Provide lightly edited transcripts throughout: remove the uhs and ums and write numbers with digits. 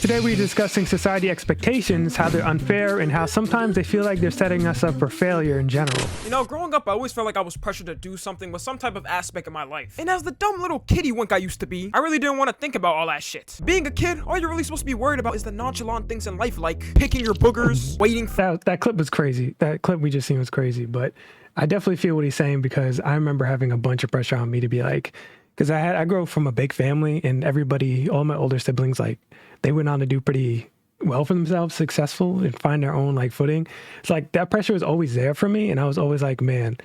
Today we're discussing society expectations, how they're unfair, and how sometimes they feel like they're setting us up for failure in general. You know, growing up, I always felt like I was pressured to do something with some type of aspect of my life. And as the dumb little kiddie wink I used to be, I really didn't want to think about all that shit. Being a kid, all you're really supposed to be worried about is the nonchalant things in life, like picking your boogers, waiting for— That clip was crazy. That clip we just seen was crazy, but I definitely feel what he's saying because I remember having a bunch of pressure on me to be like, because I grew up from a big family and everybody, all my older siblings, like they went on to do pretty well for themselves, successful and find their own like footing. It's like that pressure was always there for me. And I was always like, man,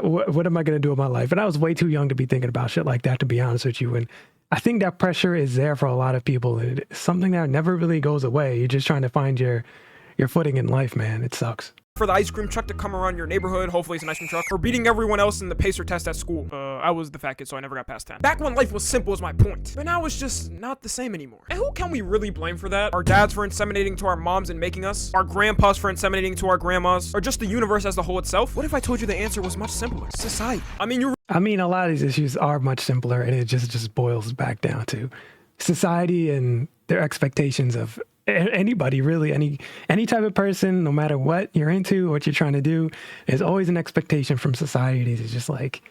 what am I going to do with my life? And I was way too young to be thinking about shit like that, to be honest with you. And I think that pressure is there for a lot of people. It's something that never really goes away. You're just trying to find your footing in life, man. It sucks. for the ice cream truck to come around your neighborhood, hopefully it's an ice cream truck, or beating everyone else in the pacer test at school. I was the fat kid, so I never got past 10. Back when life was simple is my point, but now it's just not the same anymore. And who can we really blame for that? Our dads for inseminating to our moms and making us? Our grandpas for inseminating to our grandmas? Or just the universe as the whole itself? What if I told you the answer was much simpler? Society. I mean, a lot of these issues are much simpler, and it just boils back down to society and their expectations of anybody, really, any type of person, no matter what you're into, what you're trying to do. There's always an expectation from society to just like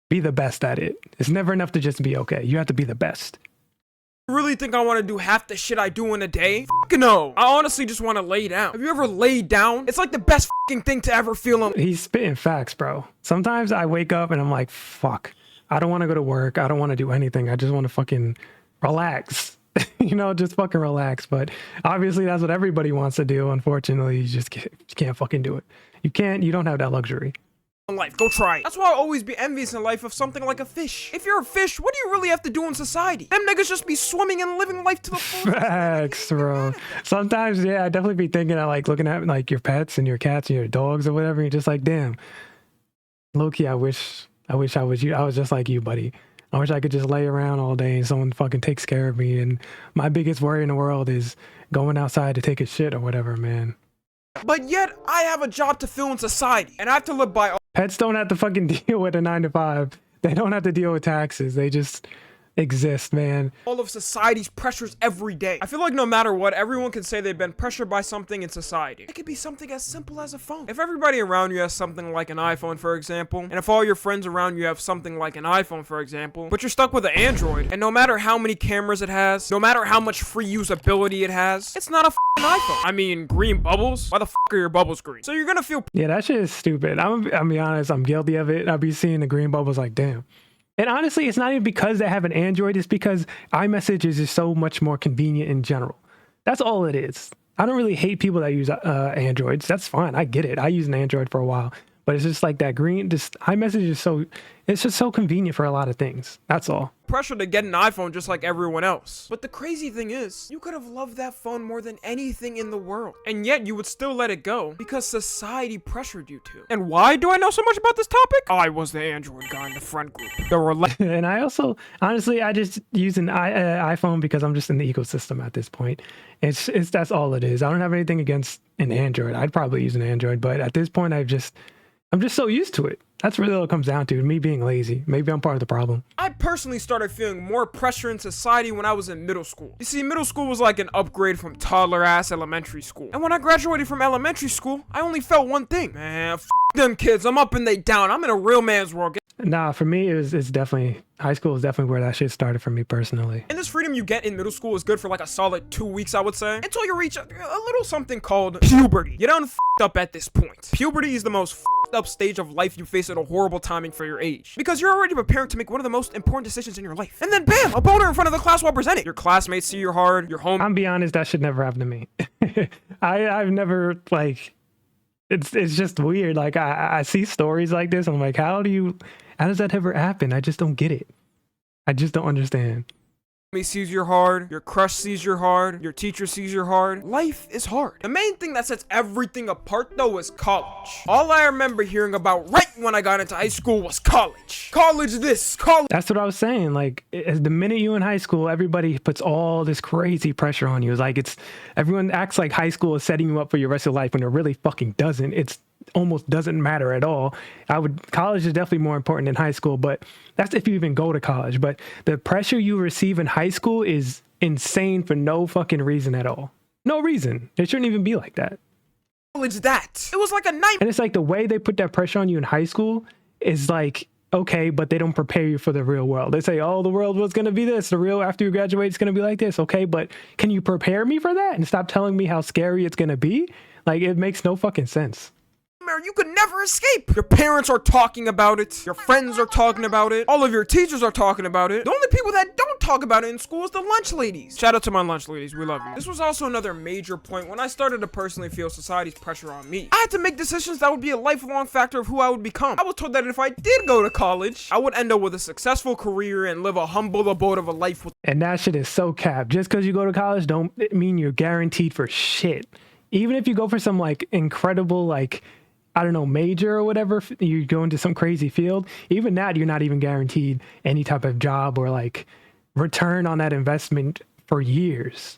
be the best at it. It's never enough to just be okay. You have to be the best. Really think I want to do half the shit I do in a day? Fuck no. I honestly just want to lay down. Have you ever laid down? It's like the best fucking thing to ever feel on. He's spitting facts, bro. Sometimes I wake up and I'm like, fuck, I don't want to go to work. I don't want to do anything. I just want to fucking relax. You know, just fucking relax. But obviously that's what everybody wants to do. Unfortunately, you can't fucking do it. You don't have that luxury. Life, go try it. That's why I'll always be envious in life of something like a fish. If you're a fish, what do you really have to do in society? Them niggas just be swimming and living life to the full. Facts, bro. Sometimes, yeah, I definitely be thinking of like looking at like your pets and your cats and your dogs or whatever. And you're just like, damn, low-key, I wish I was you. I was just like you, buddy. I wish I could just lay around all day and someone fucking takes care of me. And my biggest worry in the world is going outside to take a shit or whatever, man. But yet, I have a job to fill in society, and I have to live by. Pets don't have to fucking deal with a 9-to-5. They don't have to deal with taxes. They just exist, man. All of society's pressures every day. I feel like no matter what, everyone can say they've been pressured by something in society. It could be something as simple as a phone. If everybody around you has something like an iPhone, for example, and if all your friends around you have something like an iPhone, for example, but you're stuck with an Android, and no matter how many cameras it has, no matter how much free usability it has, it's not a iPhone. I mean, green bubbles? Why the are your bubbles green? So you're gonna feel— yeah, that shit is stupid. I'm gonna be honest, I'm guilty of it. I'll be seeing the green bubbles like, damn. And honestly, it's not even because they have an Android. It's because iMessage is just so much more convenient in general. That's all it is. I don't really hate people that use Androids. That's fine. I get it. I used an Android for a while. But it's just like that iMessage is it's just so convenient for a lot of things. That's all. Pressure to get an iPhone just like everyone else. But the crazy thing is, you could have loved that phone more than anything in the world. And yet you would still let it go because society pressured you to. And why do I know so much about this topic? I was the Android guy in the friend group. And I also, honestly, I just use an iPhone because I'm just in the ecosystem at this point. That's all it is. I don't have anything against an Android. I'd probably use an Android, but at this point, I'm just so used to it. That's really all it comes down to, me being lazy. Maybe I'm part of the problem. I personally started feeling more pressure in society when I was in middle school. You see, middle school was like an upgrade from toddler-ass elementary school. And when I graduated from elementary school, I only felt one thing. Man, them kids, I'm up and they down. I'm in a real man's world. Nah, for me, it's definitely, high school is definitely where that shit started for me personally. And this freedom you get in middle school is good for like a solid 2 weeks, I would say, until you reach a little something called puberty. You're done up at this point. Puberty is the most up stage of life you face at a horrible timing for your age, because you're already preparing to make one of the most important decisions in your life. And then bam, a boner in front of the class while presenting. Your classmates see you're hard, you're home. I'm be honest, that should never happen to me. I've never, like, it's just weird. Like I see stories like this. I'm like, how does that ever happen? I just don't get it. I just don't understand. Me sees you're hard, your crush sees you're hard, your teacher sees you're hard. Life is hard. The main thing that sets everything apart though is college. All I remember hearing about right when I got into high school was college. College this, college. That's what I was saying. Like, the minute you in high school, everybody puts all this crazy pressure on you. It's like everyone acts like high school is setting you up for your rest of life when it really fucking doesn't. It's almost doesn't matter at all. College is definitely more important than high school, but that's if you even go to college. But the pressure you receive in high school is insane for no fucking reason at all. No reason. It shouldn't even be like that. College that. It was like a nightmare. And it's like the way they put that pressure on you in high school is like, okay, but they don't prepare you for the real world. They say, oh, the world was going to be this. The real after you graduate, it's going to be like this. Okay, but can you prepare me for that and stop telling me how scary it's going to be? Like, it makes no fucking sense. You could never escape. Your parents are talking about it. Your friends are talking about it. All of your teachers are talking about it. The only people that don't talk about it in school is the lunch ladies. Shout out to my lunch ladies. We love you. This was also another major point when I started to personally feel society's pressure on me. I had to make decisions that would be a lifelong factor of who I would become. I was told that if I did go to college, I would end up with a successful career and live a humble abode of a life with. And that shit is so capped. Just because you go to college don't mean you're guaranteed for shit. Even if you go for some like incredible like, I don't know, major or whatever, you go into some crazy field, even that you're not even guaranteed any type of job or like return on that investment for years.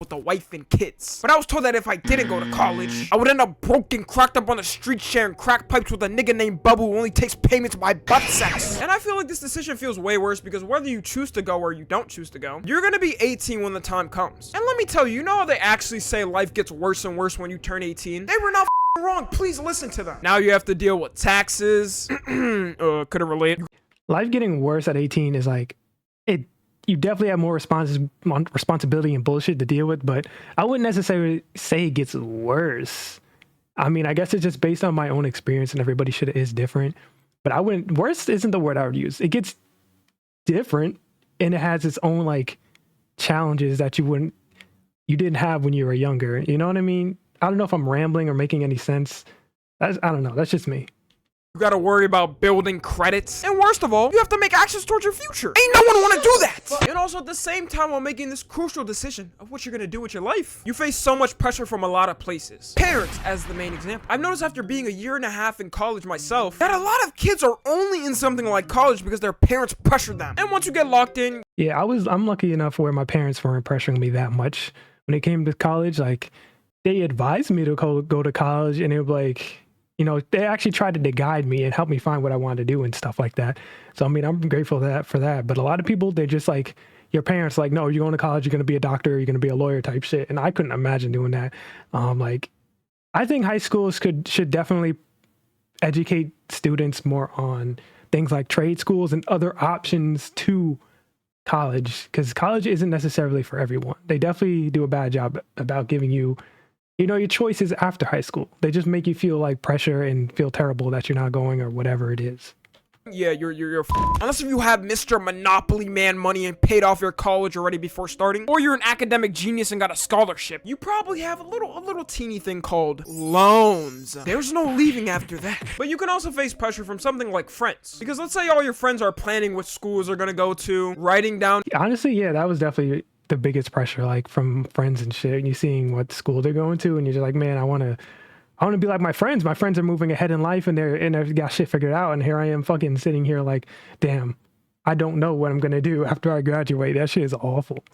With a wife and kids. But I was told that if I didn't go to college, I would end up broke and cracked up on the street sharing crack pipes with a nigga named Bubba who only takes payments by butt sex. And I feel like this decision feels way worse because whether you choose to go or you don't choose to go, you're gonna be 18 when the time comes. And let me tell you, you know how they actually say life gets worse and worse when you turn 18? They were not wrong. Please listen to them. Now you have to deal with taxes. Couldn't relate. Life getting worse at 18 is like, you definitely have more responsibility and bullshit to deal with, but I wouldn't necessarily say it gets worse. I mean, I guess it's just based on my own experience and everybody shit is different, but I wouldn't, worse isn't the word I would use. It gets different and it has its own like challenges that you didn't have when you were younger. You know what I mean? I don't know if I'm rambling or making any sense. I don't know. That's just me. You gotta worry about building credits. And worst of all, you have to make actions towards your future. Ain't no one wanna do that! And also at the same time while making this crucial decision of what you're gonna do with your life, you face so much pressure from a lot of places. Parents, as the main example. I've noticed after being a year and a half in college myself, that a lot of kids are only in something like college because their parents pressured them. And once you get locked in... Yeah, I'm lucky enough where my parents weren't pressuring me that much. When it came to college, like, they advised me to go to college and it was like... You know, they actually tried to guide me and help me find what I wanted to do and stuff like that. So, I mean, I'm grateful for that. But a lot of people, they're just like, your parents like, no, you're going to college, you're going to be a doctor, you're going to be a lawyer type shit. And I couldn't imagine doing that. Like, I think high schools should definitely educate students more on things like trade schools and other options to college, because college isn't necessarily for everyone. They definitely do a bad job about giving you, you know, your choices after high school. They just make you feel like pressure and feel terrible that you're not going or whatever it is. Yeah, you're unless if you have Mr. Monopoly Man money and paid off your college already before starting, or you're an academic genius and got a scholarship, you probably have a little teeny thing called loans. There's no leaving after that. But you can also face pressure from something like friends. Because let's say all your friends are planning which schools they're gonna go to, writing down. Honestly, yeah, that was definitely the biggest pressure, like from friends and shit, and you seeing what school they're going to, and you're just like, man, I want to be like my friends. My friends are moving ahead in life and they've got shit figured out. And here I am fucking sitting here like, damn, I don't know what I'm going to do after I graduate. That shit is awful.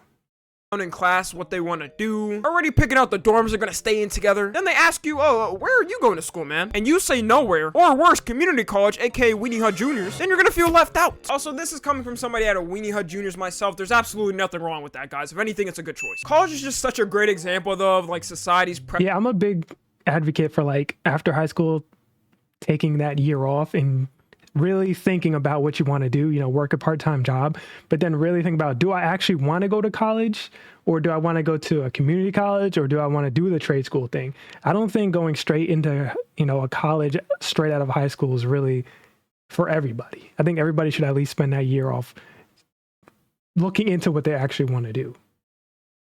In class, what they want to do, already picking out the dorms they're going to stay in together. Then they ask you, oh, where are you going to school, man? And you say nowhere, or worse, community college, aka Weenie Hut Juniors. Then you're going to feel left out. Also, this is coming from somebody at a Weenie Hut Juniors myself. There's absolutely nothing wrong with that, guys. If anything, it's a good choice. College is just such a great example, though, of like society's Yeah, I'm a big advocate for like after high school taking that year off and really thinking about what you want to do, you know, work a part-time job, but then really think about, do I actually want to go to college, or do I want to go to a community college, or do I want to do the trade school thing? I don't think going straight into, you know, a college straight out of high school is really for everybody. I think everybody should at least spend that year off looking into what they actually want to do.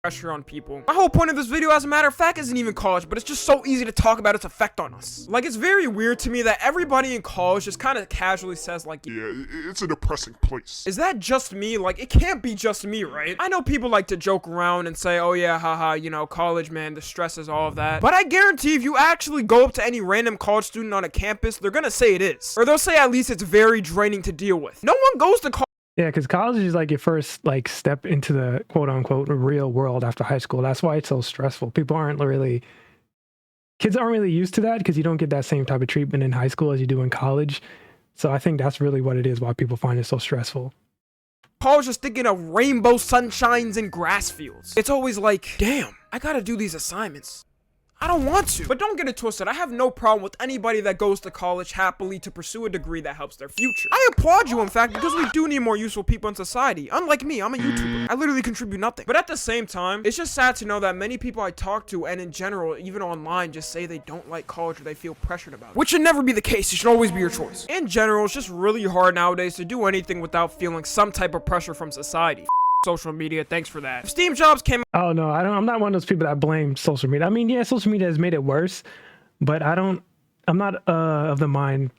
Pressure on people. My whole point of this video, as a matter of fact, isn't even college, but it's just so easy to talk about its effect on us. Like, it's very weird to me that everybody in college just kind of casually says like, yeah, it's a depressing place. Is that just me? Like, it can't be just me, right? I know people like to joke around and say, oh yeah, haha, you know, college, man, the stress is all of that. But I guarantee if you actually go up to any random college student on a campus, they're gonna say it is. Or they'll say at least it's very draining to deal with. No one goes to college. Yeah, because college is like your first like step into the quote unquote real world after high school. That's why it's so stressful. Kids aren't really used to that because you don't get that same type of treatment in high school as you do in college. So I think that's really what it is, why people find it so stressful. college just thinking of rainbow sunshines and grass fields. It's always like, damn, I gotta do these assignments. I don't want to. But don't get it twisted. I have no problem with anybody that goes to college happily to pursue a degree that helps their future. I applaud you, in fact, because we do need more useful people in society. Unlike me, I'm a YouTuber. I literally contribute nothing. But at the same time, it's just sad to know that many people I talk to, and in general, even online, just say they don't like college or they feel pressured about it. Which should never be the case. It should always be your choice. In general, it's just really hard nowadays to do anything without feeling some type of pressure from society. Social media, thanks for that. If Steam Jobs came Oh no, I'm not one of those people that blame social media. I mean, yeah, social media has made it worse, but I'm not of the mind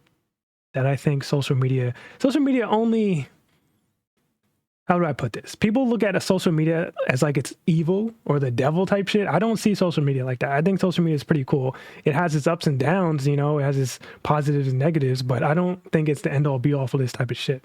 that I think social media only, how do I put this? People look at a social media as like it's evil or the devil type shit. I don't see social media like that. I think social media is pretty cool. It has its ups and downs, you know, it has its positives and negatives, but I don't think it's the end all be all for this type of shit.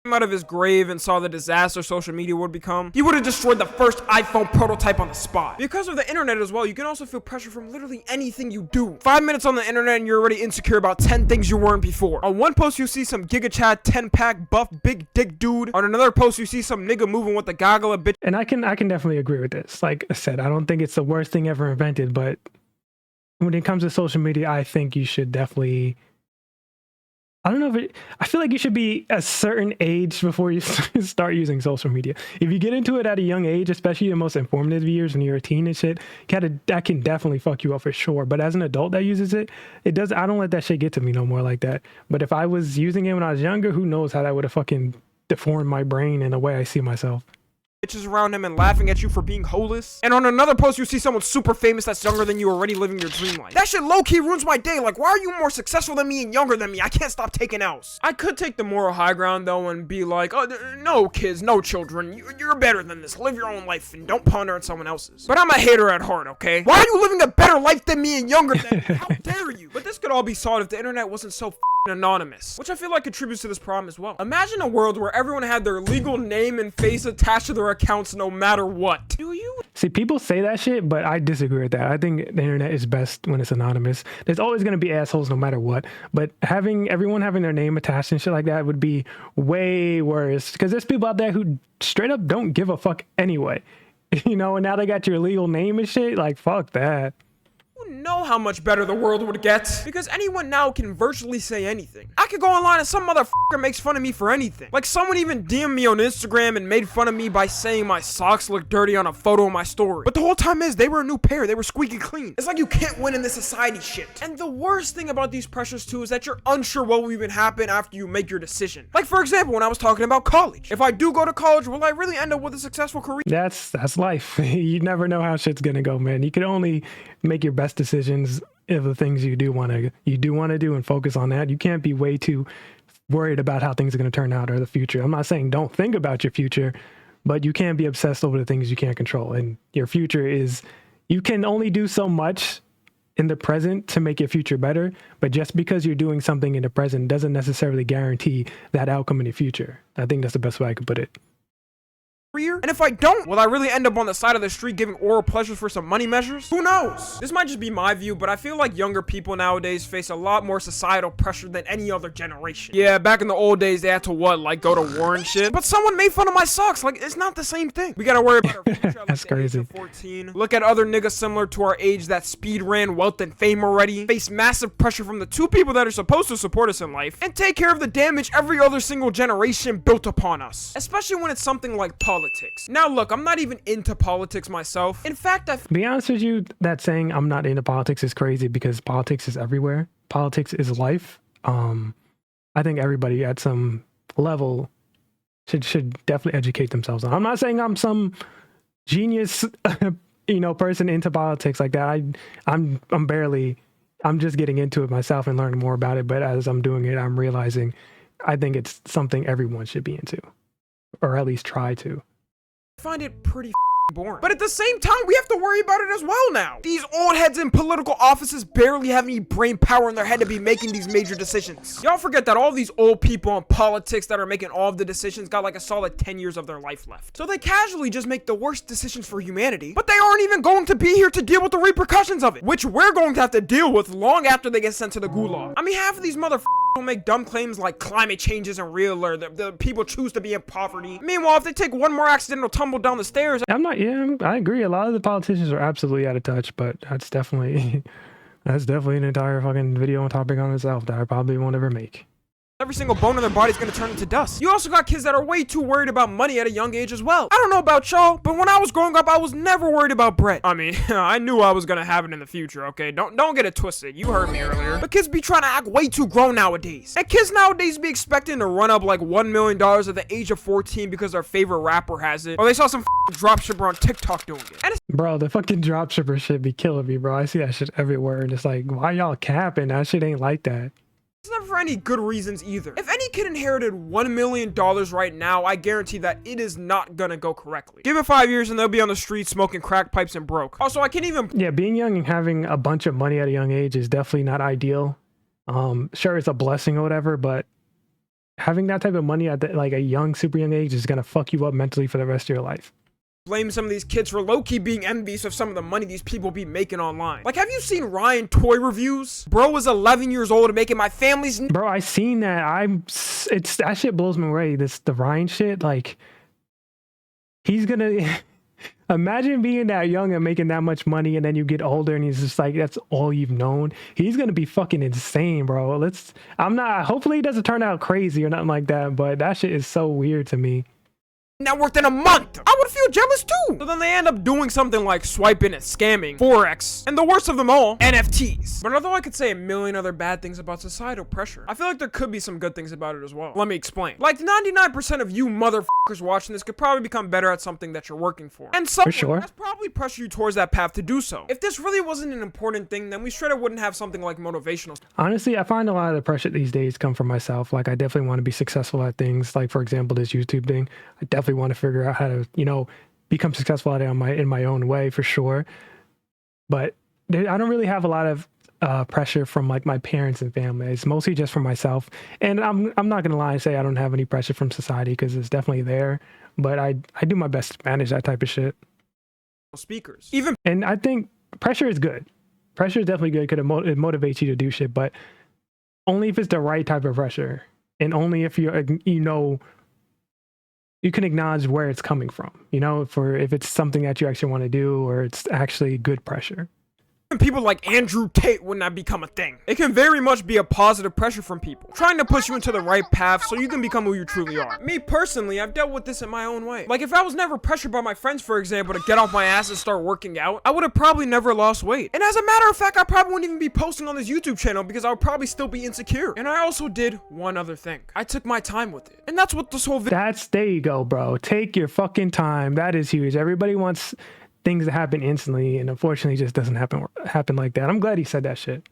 Out of his grave and saw the disaster social media would become, he would have destroyed the first iPhone prototype on the spot. Because of the internet as well, you can also feel pressure from literally anything you do. 5 minutes on the internet and you're already insecure about 10 things you weren't before. On one post you see some Giga Chad 10-pack buff big dick dude. On another post you see some nigga moving with the goggle a bitch. And I can definitely agree with this. Like I said, I don't think it's the worst thing ever invented, but when it comes to social media, I think you should definitely, I don't know if it, I feel like you should be a certain age before you start using social media. If you get into it at a young age, especially the most informative years when you're a teen and shit, that can definitely fuck you up for sure. But as an adult that uses it, I don't let that shit get to me no more like that. But if I was using it when I was younger, who knows how that would have fucking deformed my brain and the way I see myself. Bitches around him and laughing at you for being holeless. And on another post you see someone super famous that's younger than you already living your dream life. That shit low-key ruins my day. Like, why are you more successful than me and younger than me? I can't stop taking L's. I could take the moral high ground though and be like, oh, no kids, no children, you're better than this. Live your own life and don't ponder on someone else's. But I'm a hater at heart, okay? Why are you living a better life than me and younger than me? How dare you? But this could all be solved if the internet wasn't so anonymous, which I feel like contributes to this problem as well. Imagine a world where everyone had their legal name and face attached to their accounts no matter what. Do you? See, people say that shit, but I disagree with that. I think the internet is best when it's anonymous. There's always going to be assholes no matter what, but everyone having their name attached and shit like that would be way worse, because there's people out there who straight up don't give a fuck anyway. You know, and now they got your legal name and shit. Like, fuck that. You know how much better the world would get, because anyone now can virtually say anything. I could go online and some motherfucker makes fun of me for anything. Like, someone even DM'd me on Instagram and made fun of me by saying my socks look dirty on a photo of my story. But the whole time is, they were a new pair. They were squeaky clean. It's like you can't win in this society shit. And the worst thing about these pressures too is that you're unsure what will even happen after you make your decision. Like, for example, when I was talking about college. If I do go to college, will I really end up with a successful career? That's life. You never know how shit's gonna go, man. You can only make your best decisions of the things you do want to do and focus on that. You can't be way too worried about how things are going to turn out or the future. I'm not saying don't think about your future, but you can't be obsessed over the things you can't control. And your future is, you can only do so much in the present to make your future better, but just because you're doing something in the present doesn't necessarily guarantee that outcome in the future. I think that's the best way I could put it. And if I don't, will I really end up on the side of the street giving oral pleasures for some money measures? Who knows? This might just be my view, but I feel like younger people nowadays face a lot more societal pressure than any other generation. Yeah, back in the old days, they had to what, go to war and shit? But someone made fun of my socks. Like, it's not the same thing. We gotta worry about our future at That's like the age crazy. of 14. Look at other niggas similar to our age that speed ran wealth and fame already, face massive pressure from the two people that are supposed to support us in life, and take care of the damage every other single generation built upon us. Especially when it's something like politics. Now look, I'm not even into politics myself. In fact, To be honest with you, that saying I'm not into politics is crazy, because politics is everywhere. Politics is life. I think everybody at some level should definitely educate themselves on. I'm not saying I'm some genius, person into politics like that. I'm just getting into it myself and learning more about it. But as I'm doing it, I'm realizing I think it's something everyone should be into, or at least try to. I find it pretty boring. But at the same time, we have to worry about it as well now. These old heads in political offices barely have any brain power in their head to be making these major decisions. Y'all forget that all these old people in politics that are making all of the decisions got like a solid 10 years of their life left. So they casually just make the worst decisions for humanity, but they aren't even going to be here to deal with the repercussions of it, which we're going to have to deal with long after they get sent to the gulag. I mean, half of these motherfuckers make dumb claims like climate change isn't real or the people choose to be in poverty. Meanwhile, if they take one more accidental tumble down the stairs, I agree. A lot of the politicians are absolutely out of touch, but that's definitely an entire fucking video and topic on itself that I probably won't ever make. every single bone in their body's gonna turn into dust. You also got kids that are way too worried about money at a young age as well. I don't know about y'all, but when I was growing up, I was never worried about bread. I mean, I knew I was gonna have it in the future, okay? Don't get it twisted. You heard me earlier. But kids be trying to act way too grown nowadays. And kids nowadays be expecting to run up like $1 million at the age of 14 because their favorite rapper has it, or they saw some dropshipper on TikTok doing it. And it's Bro, the fucking dropshipper shit be killing me, bro. I see that shit everywhere, and it's like, why y'all capping? That shit ain't like that. It's never for any good reasons either. If any kid inherited $1 million right now, I guarantee that it is not gonna go correctly. Give it 5 years and they'll be on the street smoking crack pipes and broke. Also, I can't even... Yeah, being young and having a bunch of money at a young age is definitely not ideal. Sure, it's a blessing or whatever, but having that type of money at like a young, super young age is gonna fuck you up mentally for the rest of your life. Blame some of these kids for low-key being envious of some of the money these people be making online. Like, have you seen Ryan toy reviews? Bro was 11 years old and making my family's... Bro, I seen that. That shit blows me away. The Ryan shit, like, he's gonna... Imagine being that young and making that much money, and then you get older and he's just like, that's all you've known. He's gonna be fucking insane, bro. Hopefully he doesn't turn out crazy or nothing like that, but that shit is so weird to me. Networked in a month. I would feel jealous too. So then they end up doing something like swiping and scamming, Forex, and the worst of them all, NFTs. But although I could say a million other bad things about societal pressure, I feel like there could be some good things about it as well. Let me explain. Like 99% of you motherfuckers watching this could probably become better at something that you're working for. And someone sure. has probably pressure you towards that path to do so. If this really wasn't an important thing, then we straight up wouldn't have something like motivational. Honestly, I find a lot of the pressure these days come from myself. Like, I definitely want to be successful at things. Like, for example, this YouTube thing. I definitely want to figure out how to, become successful at it in my own way, for sure. But I don't really have a lot of pressure from like my parents and family. It's mostly just from myself. And I'm not gonna lie and say I don't have any pressure from society, because it's definitely there. But I do my best to manage that type of shit. Speakers. And I think pressure is good. Pressure is definitely good because it motivates you to do shit, but only if it's the right type of pressure, and only if you can acknowledge where it's coming from, if it's something that you actually want to do, or it's actually good pressure. People like Andrew Tate would not become a thing. It can very much be a positive pressure from people, trying to push you into the right path so you can become who you truly are. Me personally, I've dealt with this in my own way. Like, if I was never pressured by my friends, for example, to get off my ass and start working out, I would have probably never lost weight. And as a matter of fact, I probably wouldn't even be posting on this YouTube channel because I would probably still be insecure. And I also did one other thing. I took my time with it. And that's what this whole video... There you go, bro. Take your fucking time. That is huge. Everybody wants things to happen instantly, and unfortunately it just doesn't happen like that. I'm glad he said that shit.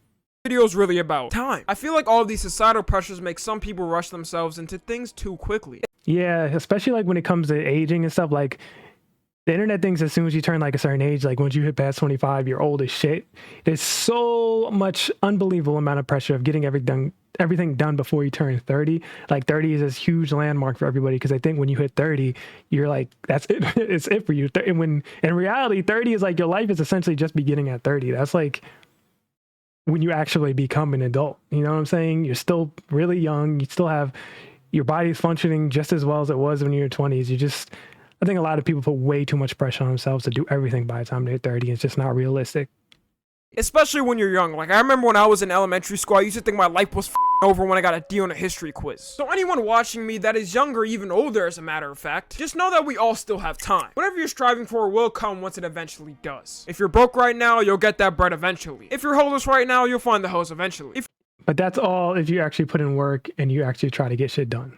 Video's really about time. I feel like all of these societal pressures make some people rush themselves into things too quickly. Yeah, especially like when it comes to aging and stuff. Like, the internet thinks as soon as you turn like a certain age, like once you hit past 25, you're old as shit. There's so much unbelievable amount of pressure of getting everything done before you turn 30. Like, 30 is this huge landmark for everybody, because I think when you hit 30, you're like, that's it. It's it for you. And when in reality, 30 is like, your life is essentially just beginning at 30. That's like when you actually become an adult. You know what I'm saying? You're still really young. You still have your body's functioning just as well as it was when you were 20s. I think a lot of people put way too much pressure on themselves to do everything by the time they're 30. It's just not realistic. Especially when you're young. Like, I remember when I was in elementary school, I used to think my life was over when I got a D on a history quiz. So anyone watching me that is younger, even older as a matter of fact, just know that we all still have time. Whatever you're striving for will come once it eventually does. If you're broke right now, you'll get that bread eventually. If you're homeless right now, you'll find the hose eventually. But that's all if you actually put in work and you actually try to get shit done.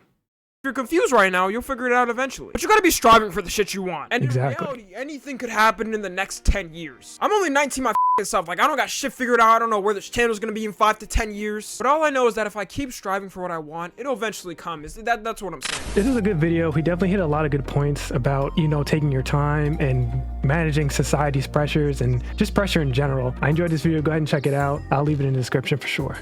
If you're confused right now, you'll figure it out eventually. But you gotta be striving for the shit you want. And exactly. In reality, anything could happen in the next 10 years. I'm only 19 my self. Like, I don't got shit figured out. I don't know where this channel's gonna be in 5 to 10 years. But all I know is that if I keep striving for what I want, it'll eventually come. That's what I'm saying. This is a good video. He definitely hit a lot of good points about, taking your time and managing society's pressures and just pressure in general. I enjoyed this video. Go ahead and check it out. I'll leave it in the description for sure.